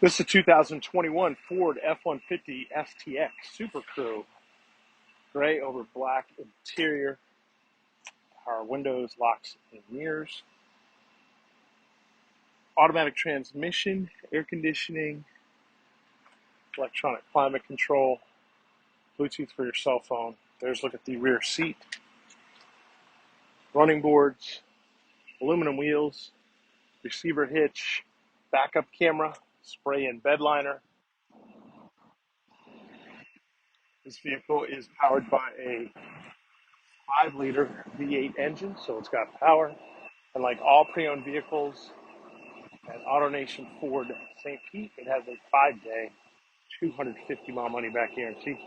This is a 2021 Ford F-150 STX Super Crew. Gray over black interior. Power windows, locks, and mirrors. Automatic transmission, air conditioning, electronic climate control, Bluetooth for your cell phone. There's a look at the rear seat. Running boards, aluminum wheels, receiver hitch, backup camera, spray and bed liner. This vehicle is powered by a 5-liter V8 engine, so it's got power. And like all pre-owned vehicles at Autonation Ford St. Pete, it has a 5-day, 250-mile money-back guarantee.